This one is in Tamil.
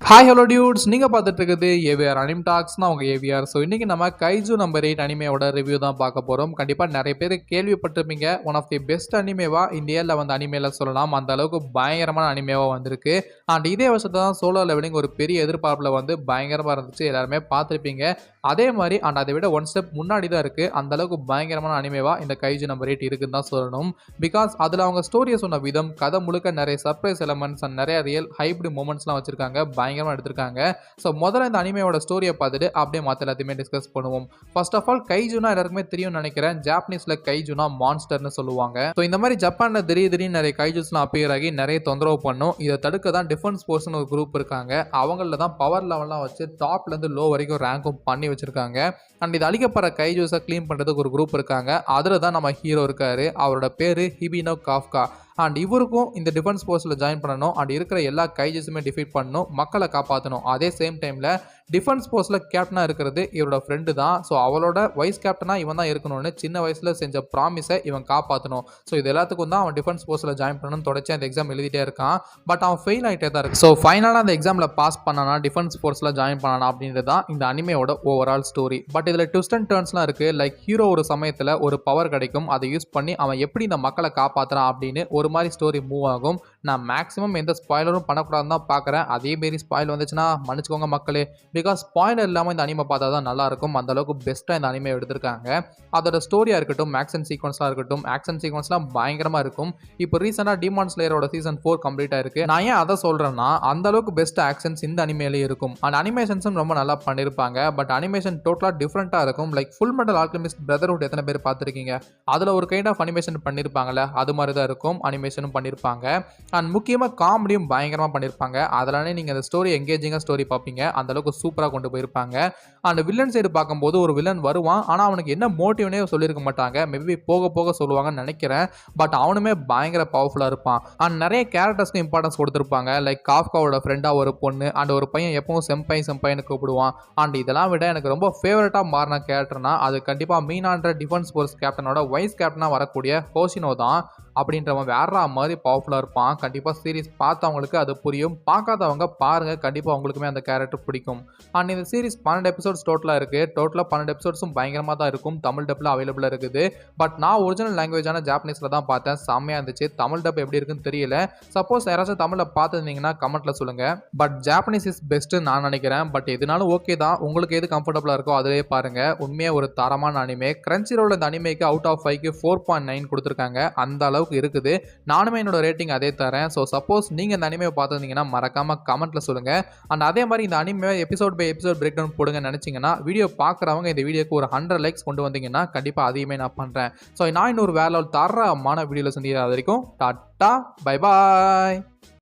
ஹாய் ஹலோ டியூட்ஸ், நீங்கள் பார்த்துட்டு இருக்குது ஏவிஆர் அனிம் டாக்ஸ்னா உங்கள் ஏவிஆர். ஸோ இன்றைக்கி நம்ம கைஜு நம்பர் 8 அனிமையோட ரிவ்யூ தான் பார்க்க போகிறோம். கண்டிப்பாக நிறைய பேர் கேள்விப்பட்டிருப்பீங்க. ஒன் ஆஃப் தி பெஸ்ட் அனிமேவாக இந்தியாவில் வந்து அனிமேல சொல்லலாம். அந்த அளவுக்கு பயங்கரமான அனிமேவாக வந்திருக்கு. அண்ட் இதே வருஷத்தை தான் சோலோ லெவலிங் ஒரு பெரிய எதிர்பார்ப்பில் வந்து பயங்கரமாக இருந்துச்சு. எல்லாருமே பார்த்துருப்பீங்க. அதே மாதிரி அண்ட் அதை விட ஒன் ஸ்டெப் முன்னாடி தான் இருக்குது. அந்தளவுக்கு பயங்கரமான அனிமேவாக இந்த கைஜு நம்பர் 8 இருக்குன்னு தான் சொல்லணும். பிகாஸ் அதில் அவங்க ஸ்டோரியை சொன்ன விதம், கதை முழுக்க நிறைய சர்ப்ரைஸ் எலமெண்ட்ஸ் அண்ட் நிறைய ரியல் ஹைப்ரிட் மூமெண்ட்ஸ்லாம் வச்சிருக்காங்க. பயங்கரமாக எடுத்திருக்காங்க. ஸோ முதல்ல இந்த அனிமேயோட ஸ்டோரியை பார்த்துட்டு அப்படியே மற்ற எல்லாத்தையுமே டிஸ்கஸ் பண்ணுவோம். ஃபர்ஸ்ட் ஆஃப் ஆல் கைஜுனா எல்லாருக்குமே தெரியும்னு நினைக்கிறேன். ஜாப்பனீஸில் கைஜுனா மான்ஸ்டர்னு சொல்லுவாங்க. ஸோ இந்த மாதிரி ஜப்பானில் திடீர்னு நிறைய கைஜுஸ்லாம் அப்பியர் ஆகி நிறைய தொந்தரவு பண்ணும். இதை தடுக்க தான் டிஃபென்ஸ் ஃபோர்ஸ்னு ஒரு குரூப் இருக்காங்க. அவங்கள தான் பவர் லெவல்லாம் வச்சு டாப்லேருந்து லோ வரைக்கும் ரேங்கும் பண்ணி வச்சிருக்காங்க. அண்ட் இது அழிக்கப்படுற கைஜூஸை க்ளீன் பண்ணுறதுக்கு ஒரு குரூப் இருக்காங்க. அதில் தான் நம்ம ஹீரோ இருக்காரு. அவரோட பேர் ஹிபினோ காஃப்கா. அண்ட் இவருக்கும் இந்த டிஃபென்ஸ் ஃபோர்ஸில் ஜாயின் பண்ணணும். அண்ட் இருக்கிற எல்லா கைஜஸுமே டிஃபீட் பண்ணணும், மக்களை காப்பாற்றணும். அதே சேம் டைமில் டிஃபென்ஸ் ஃபோர்ஸில் கேப்டனாக இருக்கிறது இவரோட ஃப்ரெண்டு தான். ஸோ அவளோட வைஸ் கேப்டனாக இவன் தான் இருக்கணும்னு சின்ன வயசில் செஞ்ச ப்ராமிஸை இவன் காப்பாற்றணும். ஸோ இது எல்லாத்துக்கும் தான் அவன் டிஃபென்ஸ் ஃபோர்ஸில் ஜாயின் பண்ணணும்னு தொடர்ச்சி அந்த எக்ஸாம் எழுதிட்டே இருக்கான். பட் அவன் ஃபெயில் ஆகிட்டே தான் இருக்கு. ஸோ ஃபைனலாக அந்த எக்ஸாமில் பாஸ் பண்ணானா, டிஃபென்ஸ் ஃபோர்ஸில் ஜாயின் பண்ணானா அப்படின்றது தான் இந்த அனிமேயோட ஓவரால் ஸ்டோரி. பட் இதில் ட்விஸ்ட் அண்ட் டர்ன்ஸ்லாம் இருக்குது. லைக் ஹீரோ ஒரு சமயத்தில் ஒரு பவர் கிடைக்கும், அதை யூஸ் பண்ணி அவன் எப்படி இந்த மக்களை காப்பாற்றுறான் அப்படின்னு ஒரு மாதிரி ஸ்டோரி மூவ் ஆகும். நான் மேக்ஸிமம் எந்த ஸ்பாய்லரும் பண்ணக்கூடாதுன்னு தான் பார்க்குறேன். அதே மாரி ஸ்பாயில் வந்துச்சுன்னா மன்னிச்சுக்கோங்க மக்களே. பிகாஸ் ஸ்பாய்லர் இல்லாமல் இந்த அனிமே பார்த்தா தான் நல்லாயிருக்கும். அந்தளவுக்கு பெஸ்ட்டாக இந்த அனிமே எடுத்திருக்காங்க. அதோட ஸ்டோரியாக இருக்கட்டும், ஆக்ஷன் சீக்வன்ஸாக இருக்கட்டும், ஆக்ஷன் சீக்வன்ஸ்லாம் பயங்கரமாக இருக்கும். இப்போ ரீசெண்டாக டீமான் ஸ்லேயரோட சீசன் 4 கம்ப்ளீட் ஆயிருக்கு. நான் ஏன் அதை சொல்கிறேன்னா, அந்தளவுக்கு பெஸ்ட் ஆக்ஷன்ஸ் இந்த அனிமேலே இருக்கும். அண்ட் அனிமேஷன்ஸும் ரொம்ப நல்லா பண்ணியிருப்பாங்க. பட் அனிமேஷன் டோட்டலாக டிஃப்ரெண்ட்டாக இருக்கும். Like full metal alchemist brotherhood எத்தனை பேர் பார்த்துருக்கீங்க? அதில் ஒரு கைண்ட் ஆஃப் அனிமேஷன் பண்ணியிருப்பாங்கல்ல, அது மாதிரி தான் இருக்கும். அனிமேஷனும் பண்ணியிருப்பாங்க. அண்ட் முக்கியமாக காமெடியும் பயங்கரமாக பண்ணியிருப்பாங்க. அதனாலே நீங்கள் அந்த ஸ்டோரி எங்கேஜிங்காக ஸ்டோரி பார்ப்பீங்க. அந்தளவுக்கு சூப்பராக கொண்டு போயிருப்பாங்க. அண்ட் வில்லன் சைடு பார்க்கும்போது ஒரு வில்லன் வருவான். ஆனால் அவனுக்கு என்ன மோட்டிவ்னே சொல்லியிருக்க மாட்டாங்க. மேபி போக போக சொல்லுவாங்கன்னு நினைக்கிறேன். பட் அவனுமே பயங்கர பவர்ஃபுல்லாக இருப்பான். அண்ட் நிறைய கேரக்டர்ஸ்க்கு இம்பார்ட்டன்ஸ் கொடுத்துருப்பாங்க. லைக் காஃப்காவோட ஃப்ரெண்டாக ஒரு பொண்ணு அண்ட் ஒரு பையன் எப்பவும் செம்பைன்னு கூப்பிடுவான். அண்ட் இதெல்லாம் விட எனக்கு ரொம்ப ஃபேவரட்டாக மாறின கேரக்டர்னா அது கண்டிப்பாக மீனான்ற டிஃபென்ஸ் ஃபோர்ஸ் கேப்டனோட வைஸ் கேப்டனாக வரக்கூடிய ஹோஷினோ தான். அப்படின்றவன் வேற மாதிரி பவர்ஃபுல்லாக இருப்பான். கண்டிப்பாக சீரிஸ் பார்த்தவங்களுக்கு அது புரியும். பார்க்காதவங்க பாருங்கள், கண்டிப்பாக அவங்களுக்குமே அந்த கேரக்டர் பிடிக்கும். அண்ட் இந்த சீரிஸ் 12 எபிசோட்ஸ் டோட்டலாக இருக்குது. டோட்டலாக 12 எபிசோட்ஸும் பயங்கரமாக தான் இருக்கும். தமிழ் டப்பில் அவைலபிளாக இருக்குது. பட் நான் ஒரிஜினல் லாங்குவேஜான ஜாப்பனீஸில் தான் பார்த்தேன். செம்மையாக இருந்துச்சு. தமிழ் டப் எப்படி இருக்குன்னு தெரியல. சப்போஸ் யாராச்சும் தமிழில் பார்த்துருந்தீங்கன்னா கமெண்ட்டில் சொல்லுங்கள். பட் ஜாப்பனீஸ் இஸ் பெஸ்ட்டுன்னு நான் நினைக்கிறேன். பட் எதுனாலும் ஓகே தான். உங்களுக்கு எது கம்ஃபர்டபுளாக இருக்கோ அதிலே பாருங்கள். உண்மையாக ஒரு தரமான அனிமே. கிரன்ச்சிரோல இந்த அனிமேக்கு அவுட் ஆஃப் 5க்கு 4.9 கொடுத்துருக்காங்க. அந்த அளவுக்கு இருக்குது. நானுமே என்னோட ரேட்டிங் அதே தரேன். ஸோ சப்போஸ் நீங்கள் இந்த அனிமே பார்த்துருந்தீங்கன்னா மறக்காம கமெண்ட்ல சொல்லுங்க. அண்ட் அதே மாதிரி இந்த anime episode by episode break down போடுங்கன்னு நினைச்சீங்கன்னா, வீடியோ பார்க்குறவங்க இந்த வீடியோக்கு ஒரு 100 லைக்ஸ் கொண்டு வந்தீங்கன்னா கண்டிப்பாக அதையுமே நான் பண்ணுறேன். ஸோ நான் இன்னொரு வேற லெவல் தரமான வீடியோவில் சந்திக்கிற வரைக்கும் டாட்டா பை பாய்.